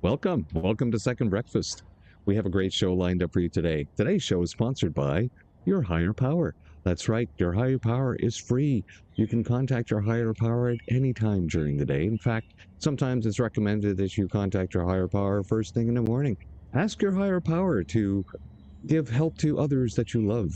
Welcome to Second Breakfast. We have a great show lined up for you today. Today's show is sponsored by your higher power. That's right, your higher power is free. You can contact your higher power at any time during the day. In fact, sometimes it's recommended that you contact your higher power first thing in the morning. Ask your higher power to give help to others that you love.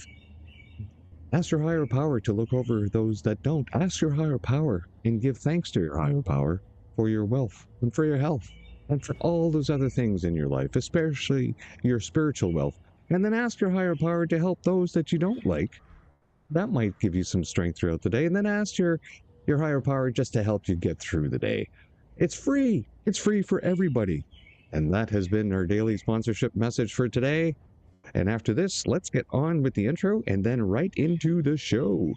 Ask your higher power to look over those that don't. Ask your higher power and give thanks to your higher power for your wealth and for your health and for all those other things in your life, especially your spiritual wealth. And then ask your higher power to help those that you don't like. That might give you some strength throughout the day. And then ask your higher power just to help you get through the day. It's free. It's free for everybody. And that has been our daily sponsorship message for today. And after this, let's get on with the intro and then right into the show.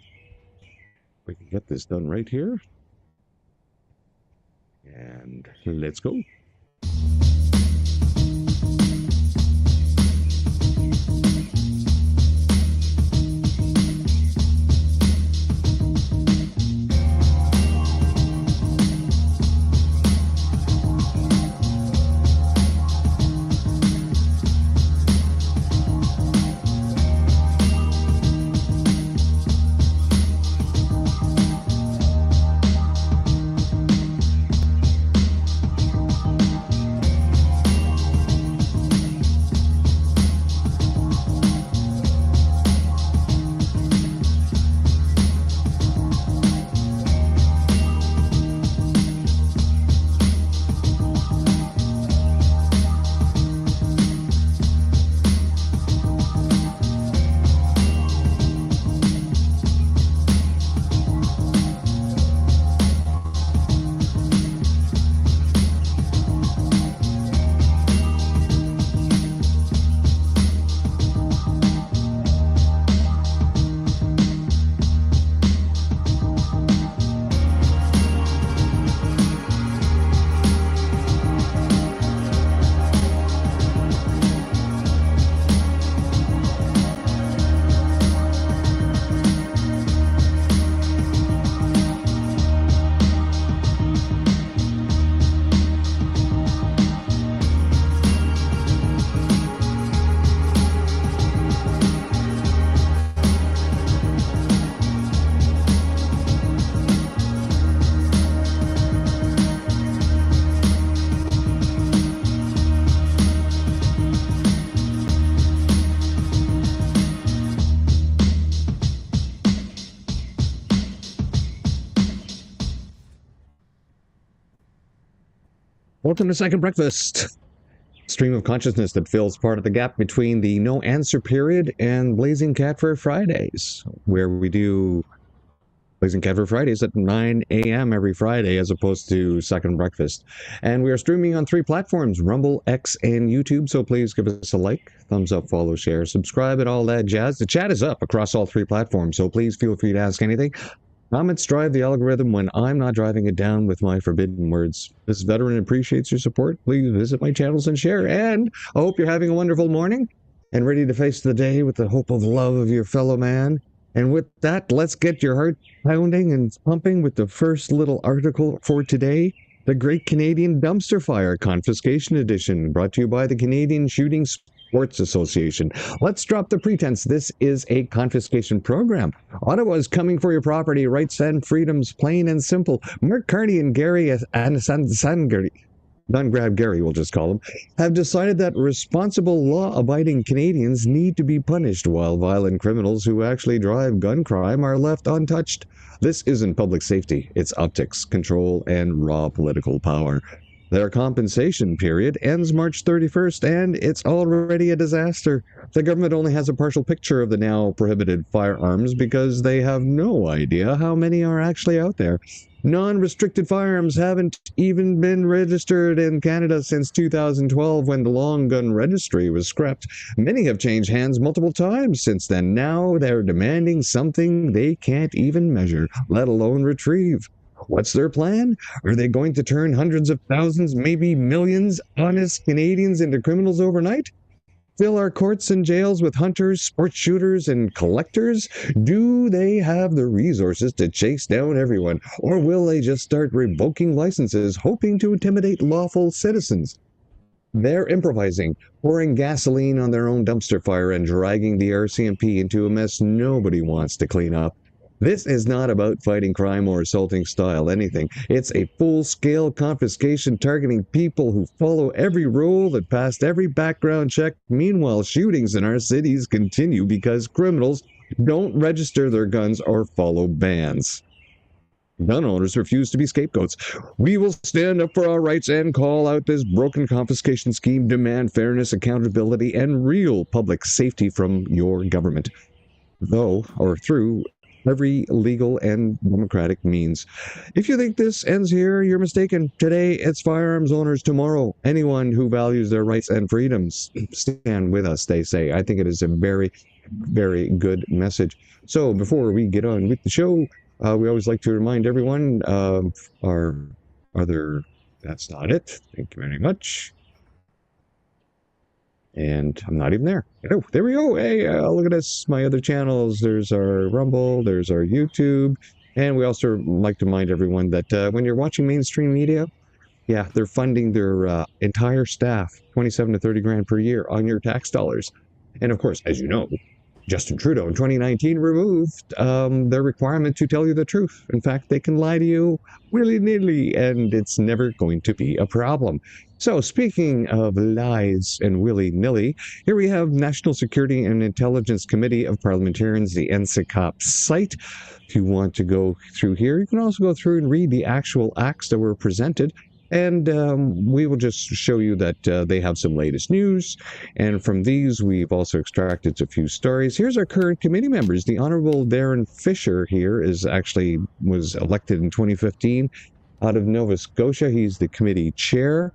We can get this done right here. And let's go. Welcome to Second Breakfast, stream of consciousness that fills part of the gap between the no answer period and Blazing Cat for Fridays, where we do Blazing Cat for Fridays at 9 a.m. every Friday as opposed to Second Breakfast. And we are streaming on 3 platforms, Rumble, X, and YouTube, so please give us a like, thumbs up, follow, share, subscribe, and all that jazz. The chat is up across all 3 platforms, so please feel free to ask anything. Comments drive the algorithm when I'm not driving it down with my forbidden words. This veteran appreciates your support. Please visit my channels and share. And I hope you're having a wonderful morning and ready to face the day with the hope of love of your fellow man. And with that, let's get your heart pounding and pumping with the first little article for today. The Great Canadian Dumpster Fire Confiscation Edition, brought to you by the Canadian Shooting Sports Association. Let's drop the pretense. This is a confiscation program. Ottawa is coming for your property, rights and freedoms, plain and simple. Mark Carney and Gary Dungrab Gary, we'll just call him, have decided that responsible, law-abiding Canadians need to be punished, while violent criminals who actually drive gun crime are left untouched. This isn't public safety. It's optics, control, and raw political power. Their compensation period ends March 31st, and it's already a disaster. The government only has a partial picture of the now prohibited firearms because they have no idea how many are actually out there. Non-restricted firearms haven't even been registered in Canada since 2012, when the long gun registry was scrapped. Many have changed hands multiple times since then. Now they're demanding something they can't even measure, let alone retrieve. What's their plan? Are they going to turn hundreds of thousands, maybe millions, honest Canadians into criminals overnight? Fill our courts and jails with hunters, sport shooters, and collectors? Do they have the resources to chase down everyone? Or will they just start revoking licenses, hoping to intimidate lawful citizens? They're improvising, pouring gasoline on their own dumpster fire and dragging the RCMP into a mess nobody wants to clean up. This is not about fighting crime or assaulting style anything. It's a full-scale confiscation targeting people who follow every rule that passed every background check. Meanwhile, shootings in our cities continue because criminals don't register their guns or follow bans. Gun owners refuse to be scapegoats. We will stand up for our rights and call out this broken confiscation scheme, demand fairness, accountability, and real public safety from your government, though or through every legal and democratic means. If you think this ends here, you're mistaken. Today, it's firearms owners. Tomorrow, anyone who values their rights and freedoms. Stand with us, they say. I think it is a very, very good message. So before we get on with the show, we always like to remind everyone of our other, that's not it. Thank you very much. And I'm not even there. Oh, there we go. Hey, look at this. My other channels. There's our Rumble, there's our YouTube. And we also like to remind everyone that when you're watching mainstream media, yeah, they're funding their entire staff, 27 to 30 grand per year on your tax dollars. And of course, as you know, Justin Trudeau in 2019 removed their requirement to tell you the truth. In fact, they can lie to you willy-nilly, and it's never going to be a problem. So speaking of lies and willy-nilly, here we have National Security and Intelligence Committee of Parliamentarians, the NSICOP site. If you want to go through here, you can also go through and read the actual acts that were presented. And we will just show you that they have some latest news. And from these, we've also extracted a few stories. Here's our current committee members. The Honorable Darren Fisher here was elected in 2015 out of Nova Scotia. He's the committee chair,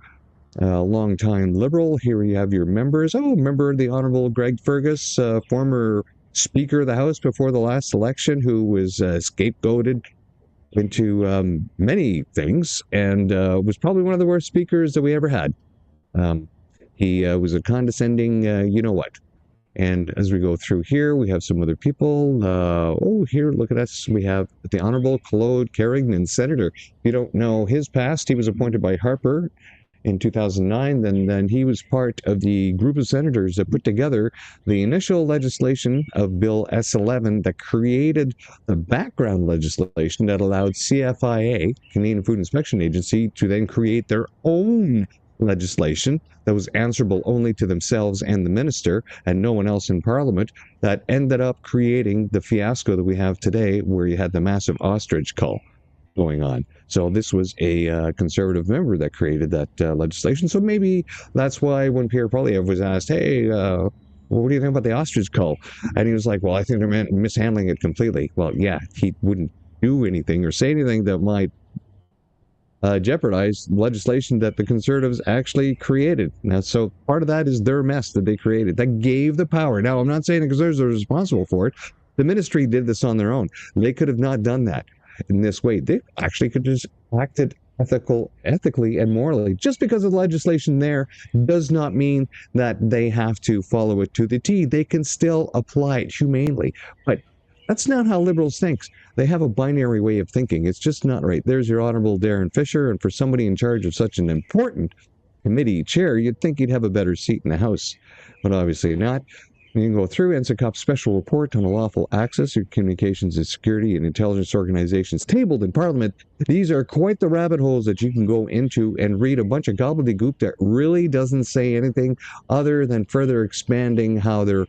longtime Liberal. Here we have your members. Oh, member the Honorable Greg Fergus, former Speaker of the House before the last election, who was scapegoated into many things and was probably one of the worst speakers that we ever had. He was a condescending you-know-what. And as we go through here, we have some other people. Oh, here, look at us. We have the Honorable Claude Carignan, Senator. If you don't know his past, he was appointed by Harper in 2009. Then he was part of the group of senators that put together the initial legislation of Bill S11 that created the background legislation that allowed CFIA, Canadian Food Inspection Agency, to then create their own legislation that was answerable only to themselves and the minister and no one else in Parliament, that ended up creating the fiasco that we have today, where you had the massive ostrich cull going on. So this was a conservative member that created that legislation. So maybe that's why when Pierre Poilievre was asked, hey, well, what do you think about the ostrich cull? And he was like, well, I think they're mishandling it completely. Well, yeah, he wouldn't do anything or say anything that might jeopardize legislation that the Conservatives actually created. Now, so part of that is their mess that they created that gave the power. Now, I'm not saying the Conservatives are responsible for it. The ministry did this on their own. They could have not done that in this way. They actually could just acted ethically and morally. Just because of legislation there does not mean that they have to follow it to the T. They can still apply it humanely. But that's not how Liberals think. They have a binary way of thinking. It's just not right. There's your Honorable Darren Fisher, and for somebody in charge of such an important committee chair, you'd think he'd have a better seat in the House, but obviously not. You can go through NSICOP's special report on the lawful access to communications and security and intelligence organizations tabled in Parliament. These are quite the rabbit holes that you can go into and read a bunch of gobbledygook that really doesn't say anything other than further expanding how they're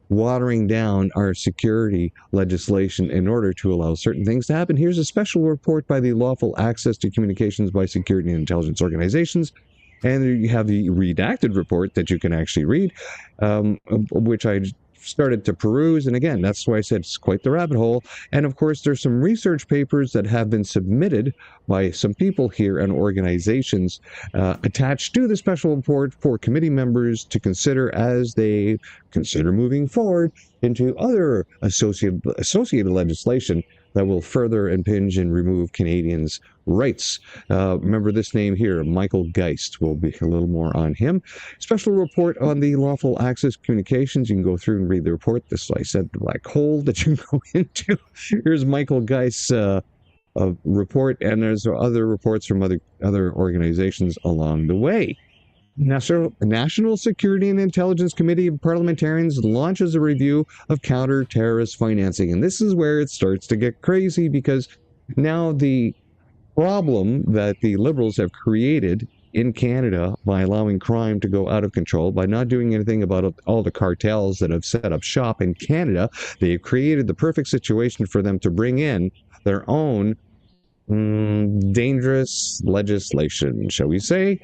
watering down our security legislation in order to allow certain things to happen. Here's a special report by the Lawful Access to Communications by Security and Intelligence Organizations. And you have the redacted report that you can actually read, which I started to peruse. And again, that's why I said it's quite the rabbit hole. And of course, there's some research papers that have been submitted by some people here and organizations attached to the special report for committee members to consider as they consider moving forward into other associated legislation that will further impinge and remove Canadians' rights. Remember this name here, Michael Geist. We'll be a little more on him. Special report on the lawful access communications. You can go through and read the report. This, like I said, the black hole that you can go into. Here's Michael Geist's report, and there's other reports from other organizations along the way. National Security and Intelligence Committee of Parliamentarians launches a review of counter-terrorist financing. And this is where it starts to get crazy, because now the problem that the Liberals have created in Canada by allowing crime to go out of control, by not doing anything about all the cartels that have set up shop in Canada, they've created the perfect situation for them to bring in their own dangerous legislation, shall we say.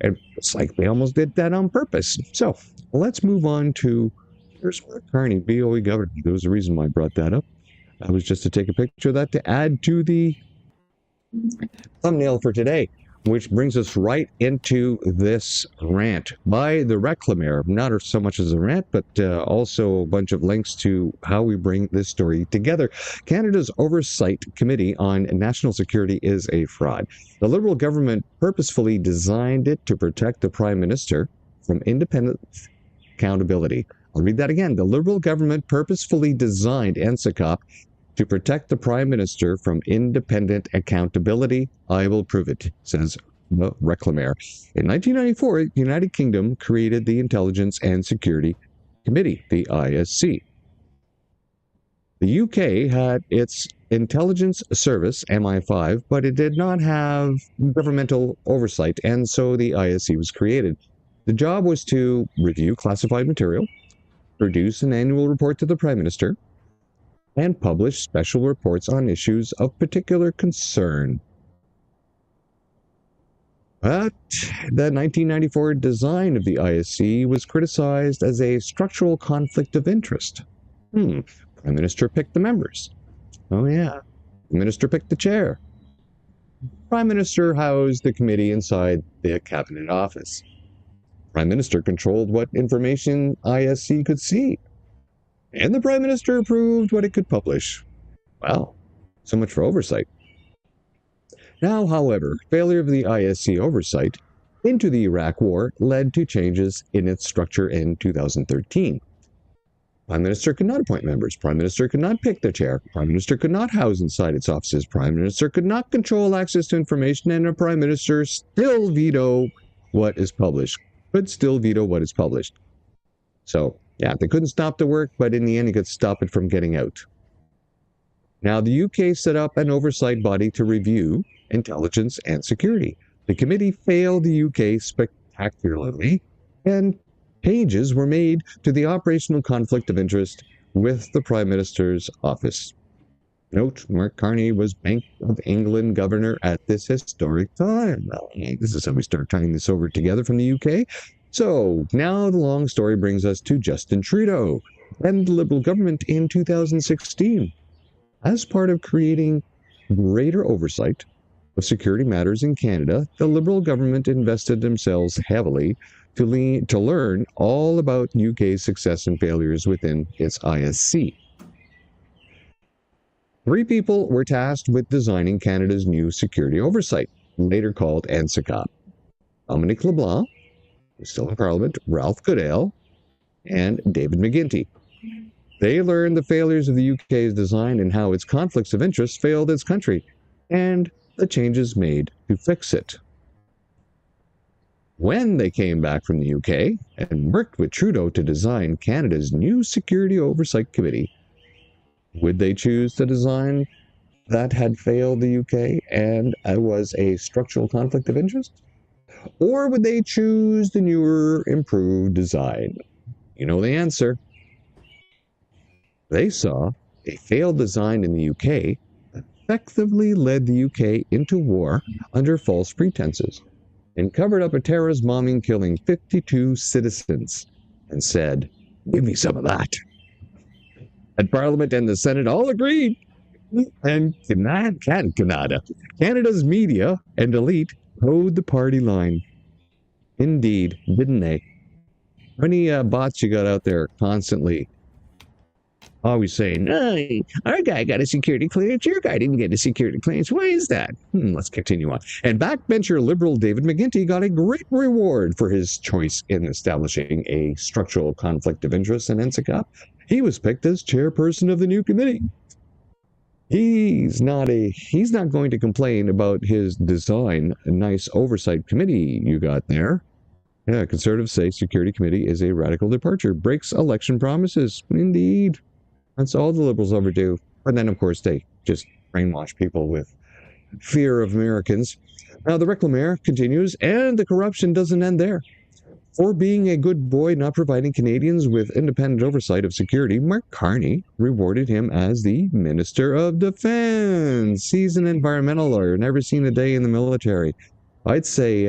And it's like they almost did that on purpose. So let's move on to, here's Mark Carney, BOE governor. There was a reason why I brought that up. That was just to take a picture of that to add to the thumbnail for today, which brings us right into this rant by the Reclamaire. Not so much as a rant, but also a bunch of links to how we bring this story together. Canada's Oversight Committee on National Security is a fraud. The Liberal government purposefully designed it to protect the Prime Minister from independent accountability. I'll read that again. The Liberal government purposefully designed NSICOP to protect the Prime Minister from independent accountability. I will prove it, says the Reclamaire. In 1994, the United Kingdom created the Intelligence and Security Committee, the ISC. The UK had its intelligence service, MI5, but it did not have governmental oversight, and so the ISC was created. The job was to review classified material, produce an annual report to the Prime Minister, and publish special reports on issues of particular concern. But the 1994 design of the ISC was criticized as a structural conflict of interest. Prime Minister picked the members. Oh yeah. The Minister picked the chair. Prime Minister housed the committee inside the Cabinet Office. Prime Minister controlled what information ISC could see. And the Prime Minister approved what it could publish. Wow, so much for oversight. Now, however, failure of the ISC oversight into the Iraq War led to changes in its structure in 2013. Prime Minister could not appoint members. Prime Minister could not pick the chair. Prime Minister could not house inside its offices. Prime Minister could not control access to information, and a Prime Minister still veto what is published. Could still veto what is published. So, yeah, they couldn't stop the work, but in the end, they could stop it from getting out. Now, the UK set up an oversight body to review intelligence and security. The committee failed the UK spectacularly, and changes were made to the operational conflict of interest with the Prime Minister's office. Note, Mark Carney was Bank of England governor at this historic time. Well, this is how we start tying this over together from the UK. So now the long story brings us to Justin Trudeau and the Liberal government in 2016. As part of creating greater oversight of security matters in Canada, the Liberal government invested themselves heavily to learn all about UK's success and failures within its ISC. 3 people were tasked with designing Canada's new security oversight, later called NSICOP. Dominic LeBlanc, still in Parliament, Ralph Goodale, and David McGuinty. They learned the failures of the UK's design and how its conflicts of interest failed its country, and the changes made to fix it. When they came back from the UK and worked with Trudeau to design Canada's new Security Oversight Committee, would they choose the design that had failed the UK and was a structural conflict of interest? Or would they choose the newer, improved design? You know the answer. They saw a failed design in the UK effectively led the UK into war under false pretenses and covered up a terrorist bombing killing 52 citizens and said, "Give me some of that." And Parliament and the Senate all agreed. And Canada's media and elite towed the party line. Indeed, didn't they? How many bots you got out there constantly always saying, "Hey, our guy got a security clearance, your guy didn't get a security clearance. Why is that?" Let's continue on. And backbencher Liberal David McGuinty got a great reward for his choice in establishing a structural conflict of interest in NSICOP. He was picked as chairperson of the new committee. He's not going to complain about his design, a nice oversight committee you got there. Yeah, conservatives say Security Committee is a radical departure, breaks election promises. Indeed. That's all the liberals ever do. And then, of course, they just brainwash people with fear of Americans. Now, the reclamaire continues, and the corruption doesn't end there. For being a good boy not providing Canadians with independent oversight of security, Mark Carney rewarded him as the Minister of Defense. He's an environmental lawyer, never seen a day in the military. I'd say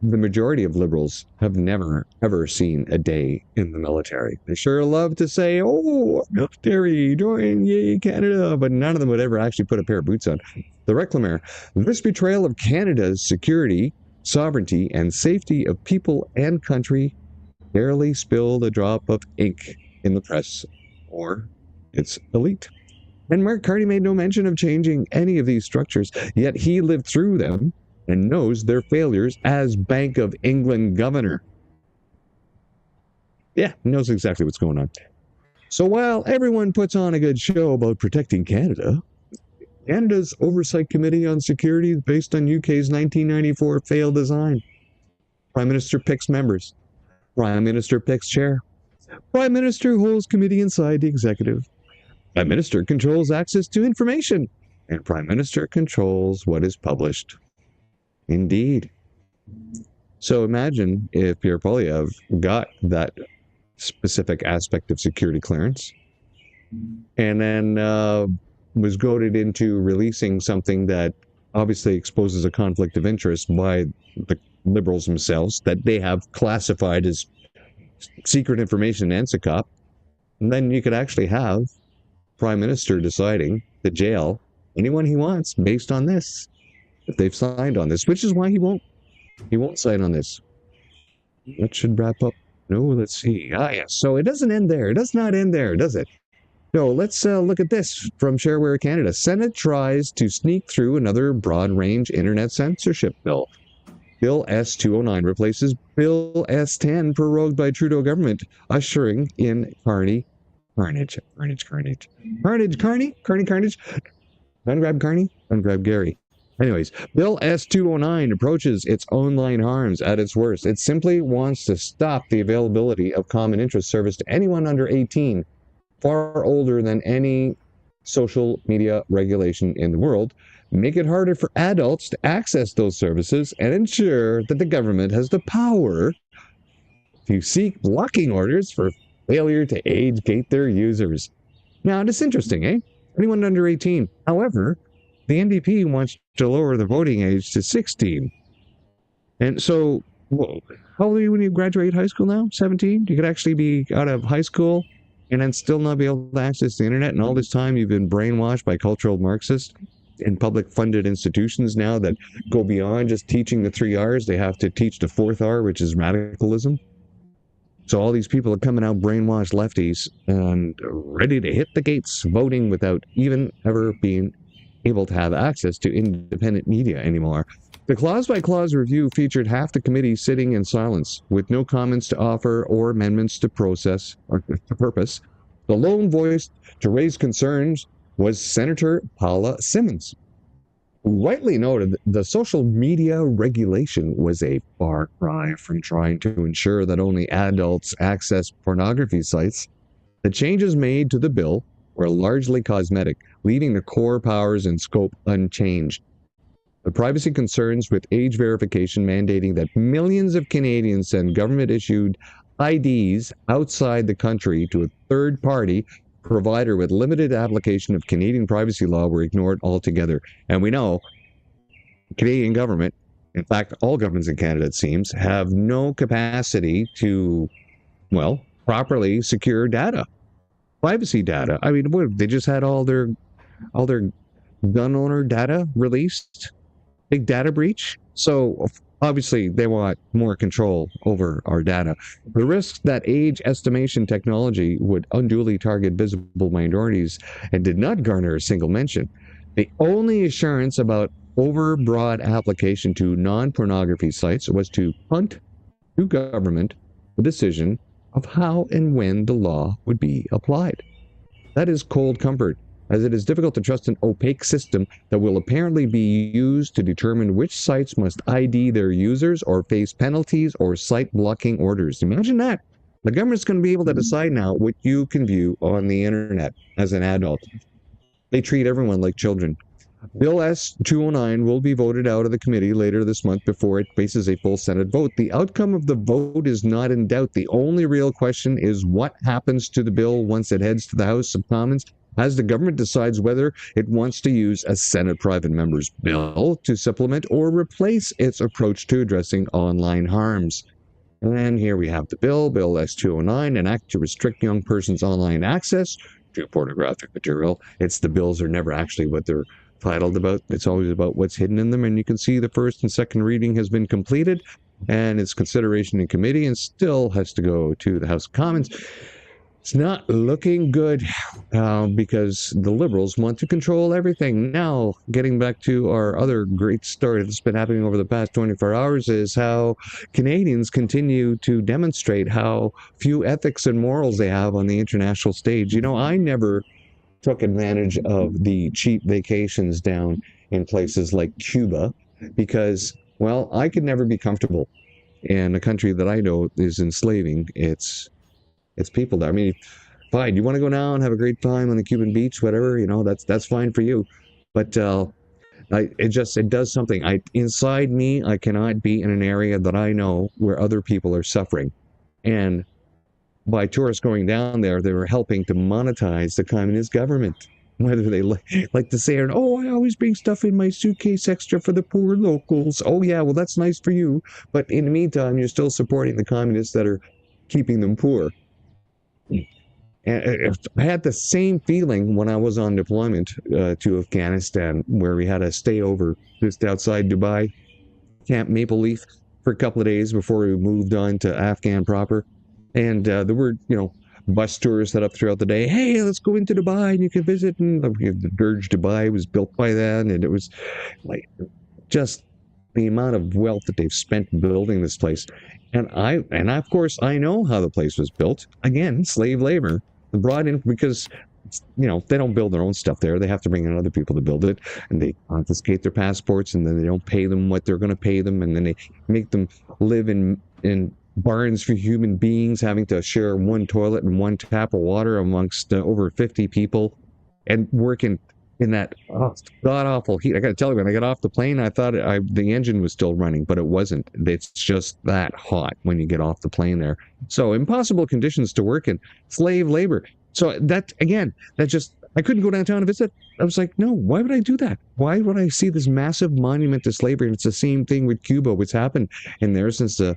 the majority of liberals have never, ever seen a day in the military. They sure love to say, oh, military, join, yay, Canada, but none of them would ever actually put a pair of boots on. The reclamaire, this betrayal of Canada's security, sovereignty, and safety of people and country barely spilled a drop of ink in the press, or its elite. And Mark Carney made no mention of changing any of these structures, yet he lived through them and knows their failures as Bank of England governor. Yeah, knows exactly what's going on. So while everyone puts on a good show about protecting Canada, Canada's Oversight Committee on Security is based on UK's 1994 failed design. Prime Minister picks members. Prime Minister picks chair. Prime Minister holds committee inside the executive. Prime Minister controls access to information. And Prime Minister controls what is published. Indeed. So imagine if Pierre Poilievre got that specific aspect of security clearance and then was goaded into releasing something that obviously exposes a conflict of interest by the liberals themselves that they have classified as secret information in NSICOP. And then you could actually have Prime Minister deciding to jail anyone he wants based on this. If they've signed on this, which is why he won't sign on this. That should wrap up. No, let's see. Yes. So it doesn't end there. It does not end there, does it? No, let's look at this from Shareware Canada. Senate tries to sneak through another broad-range internet censorship bill. Bill S-209 replaces Bill S-10 prorogued by Trudeau government, ushering in carnage. Ungrab Carney, ungrab Gary. Anyways, Bill S-209 approaches its online harms at its worst. It simply wants to stop the availability of common interest service to anyone under 18, far older than any social media regulation in the world, make it harder for adults to access those services, and ensure that the government has the power to seek blocking orders for failure to age-gate their users. Now, it's interesting, eh? Anyone under 18. However, the NDP wants to lower the voting age to 16. And so, how old are you when you graduate high school now? 17? You could actually be out of high school and then still not be able to access the internet. And all this time you've been brainwashed by cultural Marxists in public-funded institutions now that go beyond just teaching the 3 R's. They have to teach the 4th R, which is radicalism. So all these people are coming out brainwashed lefties and ready to hit the gates, voting without even ever being able to have access to independent media anymore. The clause-by-clause review featured half the committee sitting in silence, with no comments to offer or amendments to process or to purpose. The lone voice to raise concerns was Senator Paula Simmons, who rightly noted the social media regulation was a far cry from trying to ensure that only adults access pornography sites. The changes made to the bill were largely cosmetic, leaving the core powers and scope unchanged. The privacy concerns with age verification mandating that millions of Canadians send government-issued IDs outside the country to a third-party provider with limited application of Canadian privacy law were ignored altogether. And we know the Canadian government, in fact, all governments in Canada, it seems, have no capacity to, well, properly secure data. Privacy data. I mean, what, they just had all their gun owner data released? Big data breach? So obviously they want more control over our data. The risk that age estimation technology would unduly target visible minorities and did not garner a single mention. The only assurance about overbroad application to non-pornography sites was to punt to government the decision of how and when the law would be applied. That is cold comfort. as it is difficult to trust an opaque system that will apparently be used to determine which sites must ID their users or face penalties or site blocking orders. Imagine that. The government's going to be able to decide now what you can view on the internet as an adult. They treat everyone like children. Bill S-209 will be voted out of the committee later this month before it faces a full Senate vote. The outcome of the vote is not in doubt. The only real question is what happens to the bill once it heads to the House of Commons, as the government decides whether it wants to use a Senate private member's bill to supplement or replace its approach to addressing online harms. And here we have the bill, Bill S-209, an act to restrict young persons' online access to pornographic material. The bills are never actually what they're titled about. It's always about what's hidden in them. And you can see the first and second reading has been completed, and its consideration in committee and still has to go to the House of Commons. It's not looking good because the Liberals want to control everything. Now, getting back to our other great story that's been happening over the past 24 hours is how Canadians continue to demonstrate how few ethics and morals they have on the international stage. You know, I never took advantage of the cheap vacations down in places like Cuba because, well, I could never be comfortable in a country that I know is enslaving its people there. I mean, fine, you want to go now and have a great time on the Cuban beach, whatever, you know, that's fine for you. But it does something. Inside me, I cannot be in an area that I know where other people are suffering. And by tourists going down there, they were helping to monetize the communist government. Whether they like to say, oh, I always bring stuff in my suitcase extra for the poor locals. Oh, yeah, well, that's nice for you. But in the meantime, you're still supporting the communists that are keeping them poor. And I had the same feeling when I was on deployment to Afghanistan, where we had to stay over just outside Dubai, Camp Maple Leaf, for a couple of days before we moved on to Afghan proper. And there were, bus tours set up throughout the day. Hey, let's go into Dubai and you can visit. And the Burj Dubai was built by then, and it was like just the amount of wealth that they've spent building this place. And of course, I know how the place was built. Again, slave labor brought in because, they don't build their own stuff there. They have to bring in other people to build it, and they confiscate their passports, and then they don't pay them what they're going to pay them, and then they make them live in barns for human beings, having to share one toilet and one tap of water amongst over 50 people, and working in that god-awful heat. I got to tell you, when I got off the plane, I thought the engine was still running, but it wasn't. It's just that hot when you get off the plane there. So impossible conditions to work in. Slave labor. So I couldn't go downtown and visit. I was like, no, why would I do that? Why would I see this massive monument to slavery? And it's the same thing with Cuba. What's happened in there since the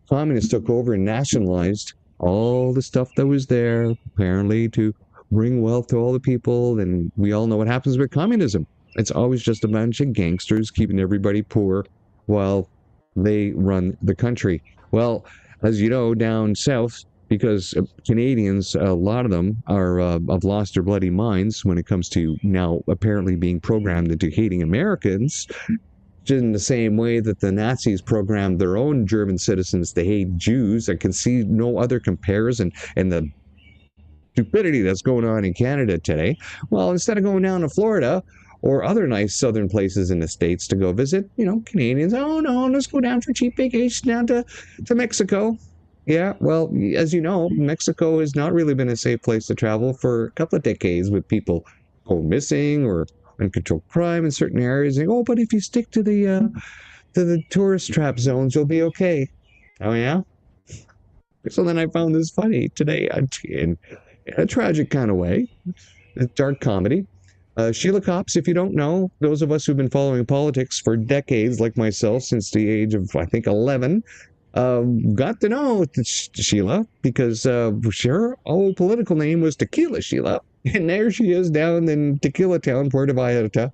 communists took over and nationalized all the stuff that was there, apparently to bring wealth to all the people. And we all know what happens with communism. It's always just a bunch of gangsters keeping everybody poor while they run the country. Well, as you know, down south, because Canadians, a lot of them have lost their bloody minds when it comes to now apparently being programmed into hating Americans, in the same way that the Nazis programmed their own German citizens to hate Jews. I can see no other comparison, and the stupidity that's going on in Canada today. Well, instead of going down to Florida or other nice southern places in the States to go visit, Canadians, oh no, let's go down for cheap vacation down to Mexico. Yeah, well, as you know, Mexico has not really been a safe place to travel for a couple of decades, with people go missing or uncontrolled crime in certain areas. And, but if you stick to the tourist trap zones, you'll be okay. Oh yeah? So then I found this funny today in a tragic kind of way, a dark comedy. Sheila Copps, if you don't know, those of us who've been following politics for decades, like myself, since the age of, I think, 11, got to know Sheila because her old political name was Tequila Sheila. And there she is down in Tequila Town, Puerto Vallarta,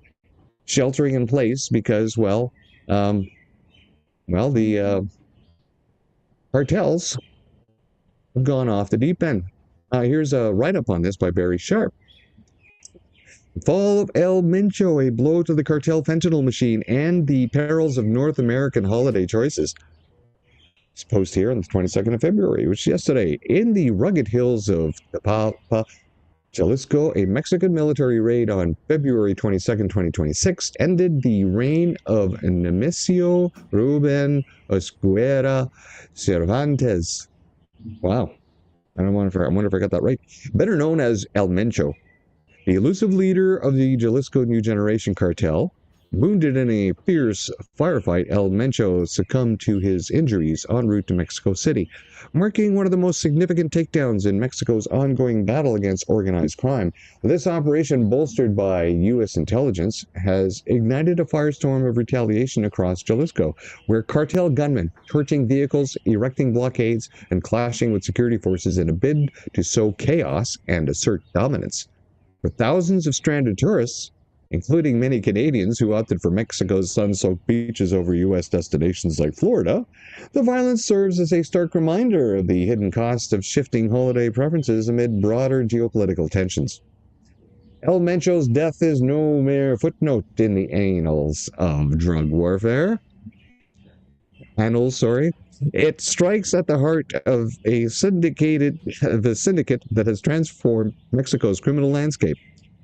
sheltering in place because, the cartels have gone off the deep end. Here's a write-up on this by Barry Sharp. Fall of El Mencho, a blow to the cartel fentanyl machine and the perils of North American holiday choices. This post here on the 22nd of February, which is yesterday, in the rugged hills of Tapalpa, Jalisco, a Mexican military raid on February 22nd, 2026, ended the reign of Nemesio Ruben Oscuera Cervantes. Wow. I wonder if I got that right. Better known as El Mencho, the elusive leader of the Jalisco New Generation cartel. Wounded in a fierce firefight, El Mencho succumbed to his injuries en route to Mexico City, marking one of the most significant takedowns in Mexico's ongoing battle against organized crime. This operation, bolstered by U.S. intelligence, has ignited a firestorm of retaliation across Jalisco, where cartel gunmen torching vehicles, erecting blockades, and clashing with security forces in a bid to sow chaos and assert dominance. For thousands of stranded tourists, including many Canadians who opted for Mexico's sun-soaked beaches over U.S. destinations like Florida, the violence serves as a stark reminder of the hidden cost of shifting holiday preferences amid broader geopolitical tensions. El Mencho's death is no mere footnote in the annals of drug warfare. It strikes at the heart of the syndicate that has transformed Mexico's criminal landscape.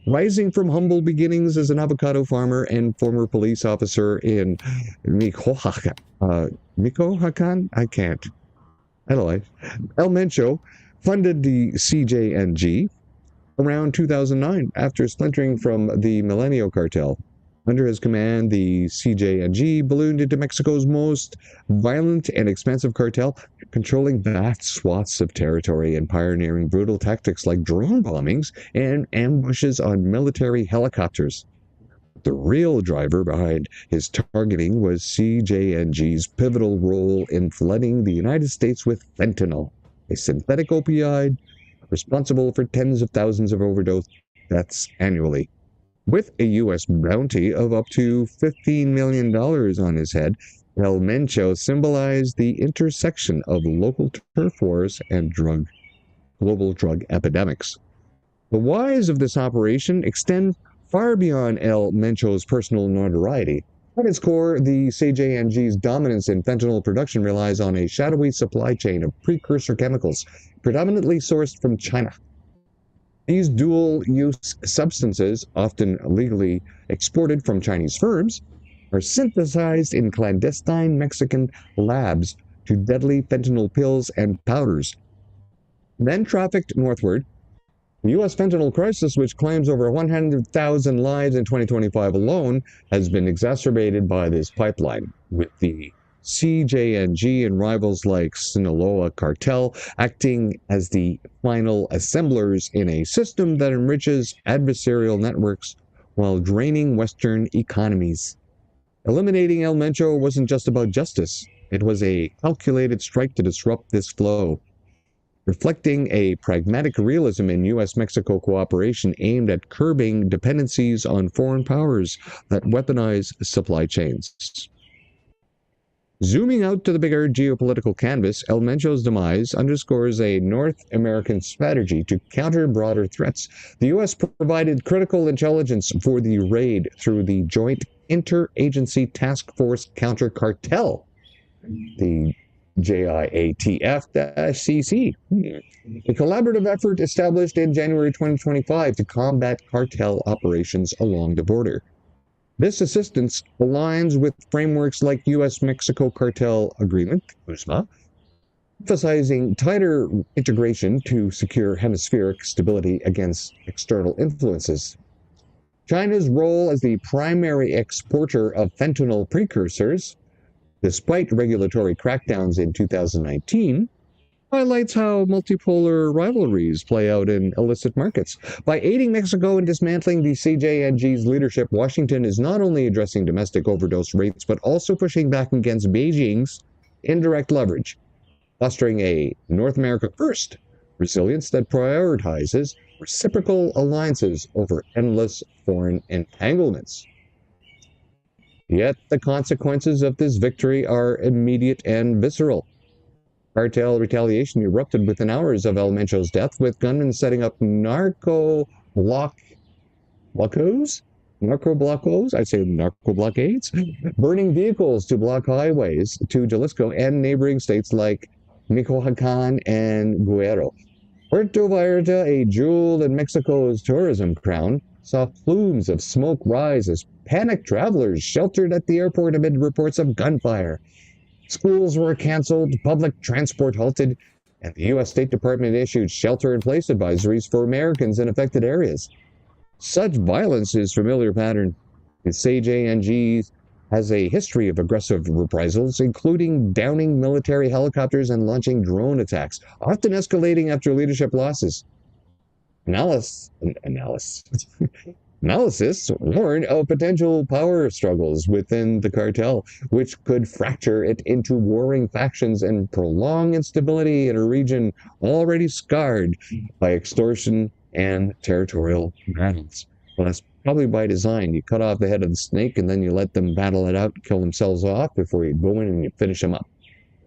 Rising from humble beginnings as an avocado farmer and former police officer in Michoacan, El Mencho funded the CJNG around 2009 after splintering from the Milenio cartel. Under his command, the CJNG ballooned into Mexico's most violent and expansive cartel, controlling vast swaths of territory and pioneering brutal tactics like drone bombings and ambushes on military helicopters. The real driver behind his targeting was CJNG's pivotal role in flooding the United States with fentanyl, a synthetic opioid responsible for tens of thousands of overdose deaths annually. With a U.S. bounty of up to $15 million on his head, El Mencho symbolized the intersection of local turf wars and global drug epidemics. The whys of this operation extend far beyond El Mencho's personal notoriety. At its core, the CJNG's dominance in fentanyl production relies on a shadowy supply chain of precursor chemicals, predominantly sourced from China. These dual-use substances, often legally exported from Chinese firms, are synthesized in clandestine Mexican labs to deadly fentanyl pills and powders. Then trafficked northward, the U.S. fentanyl crisis, which claims over 100,000 lives in 2025 alone, has been exacerbated by this pipeline, with the CJNG and rivals like Sinaloa cartel acting as the final assemblers in a system that enriches adversarial networks while draining Western economies. Eliminating El Mencho wasn't just about justice. It was a calculated strike to disrupt this flow, reflecting a pragmatic realism in U.S.-Mexico cooperation aimed at curbing dependencies on foreign powers that weaponize supply chains. Zooming out to the bigger geopolitical canvas, El Mencho's demise underscores a North American strategy to counter broader threats. The U.S. provided critical intelligence for the raid through the Joint Interagency Task Force Counter-Cartel, the JIATF-CC, a collaborative effort established in January 2025 to combat cartel operations along the border. This assistance aligns with frameworks like U.S.-Mexico Cartel Agreement, USMA, emphasizing tighter integration to secure hemispheric stability against external influences. China's role as the primary exporter of fentanyl precursors, despite regulatory crackdowns in 2019, highlights how multipolar rivalries play out in illicit markets. By aiding Mexico in dismantling the CJNG's leadership, Washington is not only addressing domestic overdose rates, but also pushing back against Beijing's indirect leverage, fostering a North America first resilience that prioritizes reciprocal alliances over endless foreign entanglements. Yet the consequences of this victory are immediate and visceral. Cartel retaliation erupted within hours of El Mencho's death, with gunmen setting up narco blockades, burning vehicles to block highways to Jalisco and neighboring states like Michoacan and Guerrero. Puerto Vallarta, a jewel in Mexico's tourism crown, saw plumes of smoke rise as panicked travelers sheltered at the airport amid reports of gunfire. Schools were canceled, public transport halted, and the U.S. State Department issued shelter-in-place advisories for Americans in affected areas. Such violence is a familiar pattern. The CJNG has a history of aggressive reprisals, including downing military helicopters and launching drone attacks, often escalating after leadership losses. Analysis warned of potential power struggles within the cartel, which could fracture it into warring factions and prolong instability in a region already scarred by extortion and territorial battles. Well, that's probably by design. You cut off the head of the snake and then you let them battle it out, kill themselves off before you go in and you finish them up.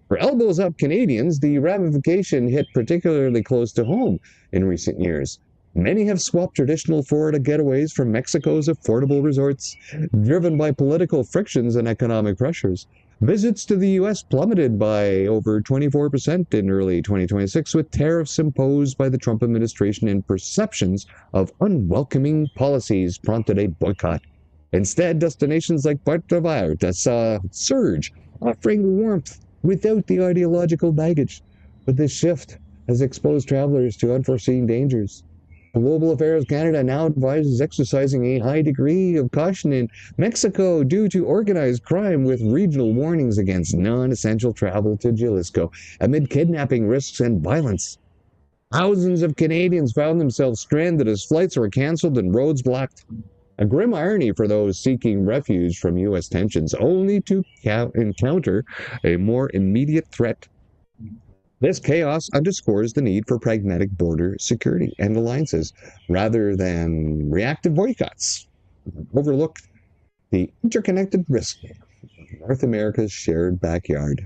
For elbows up Canadians, the ramification hit particularly close to home in recent years. Many have swapped traditional Florida getaways for Mexico's affordable resorts, driven by political frictions and economic pressures. Visits to the U.S. plummeted by over 24% in early 2026, with tariffs imposed by the Trump administration and perceptions of unwelcoming policies prompted a boycott. Instead, destinations like Puerto Vallarta saw a surge, offering warmth without the ideological baggage. But this shift has exposed travelers to unforeseen dangers. Global Affairs Canada now advises exercising a high degree of caution in Mexico due to organized crime, with regional warnings against non-essential travel to Jalisco amid kidnapping risks and violence. Thousands of Canadians found themselves stranded as flights were canceled and roads blocked. A grim irony for those seeking refuge from U.S. tensions, only to encounter a more immediate threat. This chaos underscores the need for pragmatic border security and alliances rather than reactive boycotts. Overlook the interconnected risk of North America's shared backyard.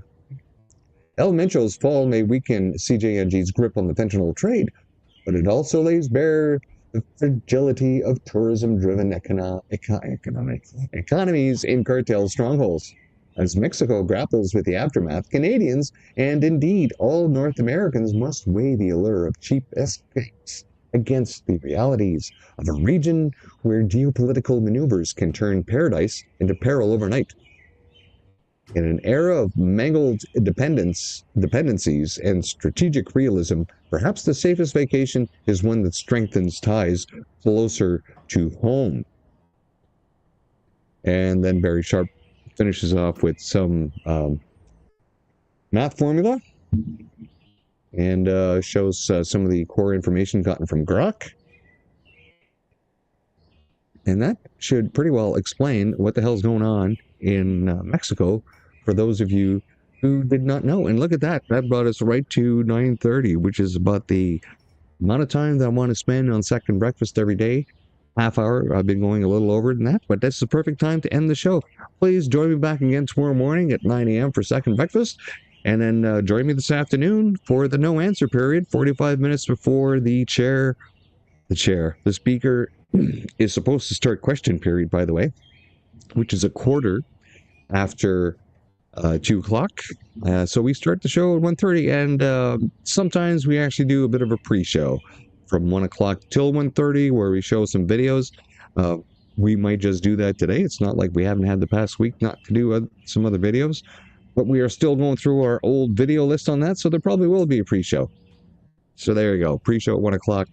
El Mencho's fall may weaken CJNG's grip on the fentanyl trade, but it also lays bare the fragility of tourism-driven economies in cartel strongholds. As Mexico grapples with the aftermath, Canadians, and indeed all North Americans, must weigh the allure of cheap escapes against the realities of a region where geopolitical maneuvers can turn paradise into peril overnight. In an era of mangled dependencies and strategic realism, perhaps the safest vacation is one that strengthens ties closer to home. And then Barry Sharp finishes off with some math formula and shows some of the core information gotten from Grok. And that should pretty well explain what the hell's going on in Mexico for those of you who did not know. And look at that. That brought us right to 9:30, which is about the amount of time that I want to spend on Second Breakfast every day. Half hour. I've been going a little over than that, but that's the perfect time to end the show. Please join me back again tomorrow morning at 9 a.m. for Second Breakfast, and then join me this afternoon for the no answer period, 45 minutes before the speaker is supposed to start question period, by the way, which is a quarter after 2 o'clock. So we start the show at 1:30, and sometimes we actually do a bit of a pre-show from 1 o'clock till 1:30, where we show some videos. We might just do that today. It's not like we haven't had the past week not to do some other videos, but we are still going through our old video list on that, so there probably will be a pre-show. So there you go. Pre-show at 1 o'clock.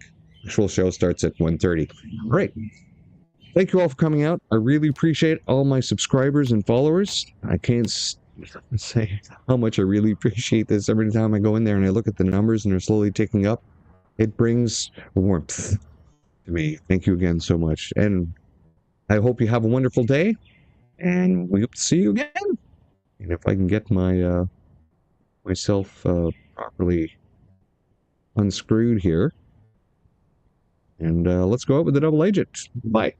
Actual show starts at 1:30. All right. Thank you all for coming out. I really appreciate all my subscribers and followers. I can't say how much I really appreciate this. Every time I go in there and I look at the numbers and they're slowly ticking up, it brings warmth to me. Thank you again so much. And I hope you have a wonderful day. And we hope to see you again. And if I can get my myself properly unscrewed here. And let's go out with the double agent. Bye.